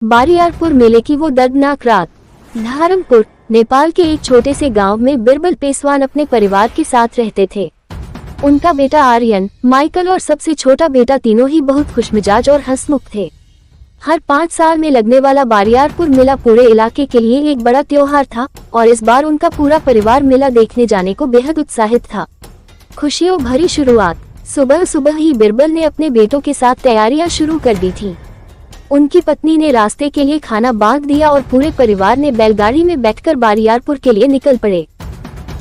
बारियारपुर मेले की वो दर्दनाक रात। धर्मपुर, नेपाल के एक छोटे से गांव में बिरबल पेसवान अपने परिवार के साथ रहते थे। उनका बेटा आर्यन, माइकल और सबसे छोटा बेटा तीनों ही बहुत खुशमिजाज और हंसमुख थे। हर 5 साल में लगने वाला बारियारपुर मेला पूरे इलाके के लिए एक बड़ा त्योहार था और इस बार उनका पूरा परिवार मेला देखने जाने को बेहद उत्साहित था। खुशियों भरी शुरुआत। सुबह सुबह ही बिरबल ने अपने बेटों के साथ तैयारियां शुरू कर दी थी। उनकी पत्नी ने रास्ते के लिए खाना बांध दिया और पूरे परिवार ने बैलगाड़ी में बैठकर बारियारपुर के लिए निकल पड़े।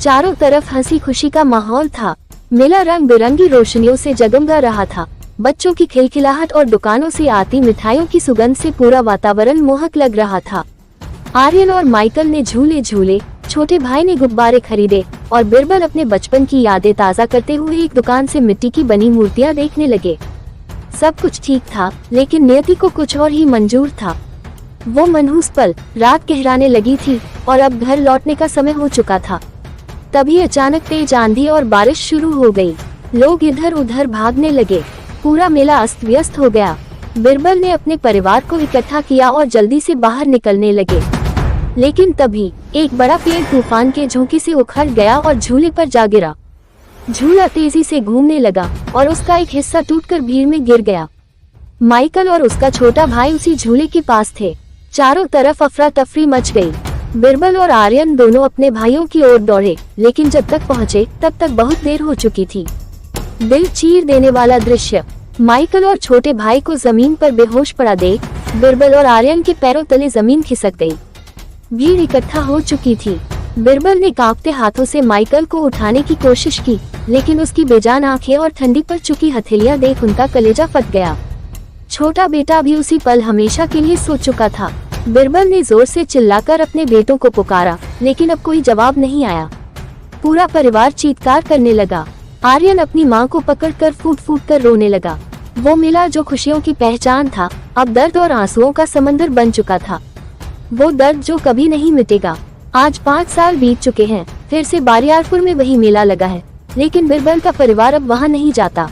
चारों तरफ हंसी खुशी का माहौल था। मेला रंग बिरंगी रोशनियों से जगमगा रहा था। बच्चों की खिलखिलाहट और दुकानों से आती मिठाइयों की सुगंध से पूरा वातावरण मोहक लग रहा था। आर्यन और माइकल ने झूले झूले, छोटे भाई ने गुब्बारे खरीदे और बिरबल अपने बचपन की यादें ताज़ा करते हुए एक दुकान से मिट्टी की बनी मूर्तियां देखने लगे। सब कुछ ठीक था, लेकिन नियति को कुछ और ही मंजूर था। वो मनहूस पल, रात गहराने लगी थी और अब घर लौटने का समय हो चुका था। तभी अचानक तेज आंधी और बारिश शुरू हो गई। लोग इधर उधर भागने लगे। पूरा मेला अस्त व्यस्त हो गया। बिरबल ने अपने परिवार को इकट्ठा किया और जल्दी से बाहर निकलने लगे, लेकिन तभी एक बड़ा पेड़ तूफान के झोंके से उखड़ गया और झूले पर जा गिरा। झूला तेजी से घूमने लगा और उसका एक हिस्सा टूटकर भीड़ में गिर गया। माइकल और उसका छोटा भाई उसी झूले के पास थे। चारों तरफ अफरा तफरी मच गई। बिरबल और आर्यन दोनों अपने भाइयों की ओर दौड़े, लेकिन जब तक पहुंचे तब तक बहुत देर हो चुकी थी। दिल चीर देने वाला दृश्य। माइकल और छोटे भाई को जमीन पर बेहोश पड़ा देख बिरबल और आर्यन के पैरों तले जमीन खिसक गई। भीड़ इकट्ठा हो चुकी थी। बिरबल ने कांपते हाथों से माइकल को उठाने की कोशिश की, लेकिन उसकी बेजान आंखें और ठंडी पड़ चुकी हथेलियां देख उनका कलेजा फट गया। छोटा बेटा भी उसी पल हमेशा के लिए सो चुका था। बिरबल ने जोर से चिल्लाकर अपने बेटों को पुकारा, लेकिन अब कोई जवाब नहीं आया। पूरा परिवार चीत्कार करने लगा। आर्यन अपनी माँ को पकड़कर फूट फूट कर रोने लगा। वो मेला जो खुशियों की पहचान था, अब दर्द और आंसुओं का समंदर बन चुका था। वो दर्द जो कभी नहीं मिटेगा। आज 5 साल बीत चुके हैं, फिर से बारियारपुर में वही मेला लगा है, लेकिन बिरबल का परिवार अब वहाँ नहीं जाता।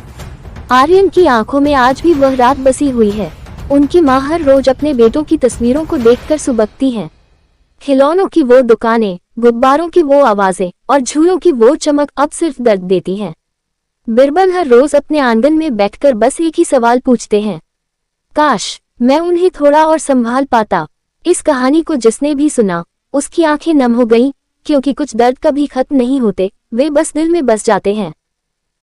आर्यन की आंखों में आज भी वह रात बसी हुई है। उनकी माँ हर रोज अपने बेटों की तस्वीरों को देखकर सुबकती हैं। खिलौनों की वो दुकानें, गुब्बारों की वो आवाजें और झूलों की वो चमक अब सिर्फ दर्द देती हैं। बिरबल हर रोज अपने आंगन में बैठकर बस एक ही सवाल पूछते हैं, काश मैं उन्हें थोड़ा और संभाल पाता। इस कहानी को जिसने भी सुना, उसकी आंखें नम हो गईं, क्योंकि कुछ दर्द कभी खत्म नहीं होते, वे बस दिल में बस जाते हैं।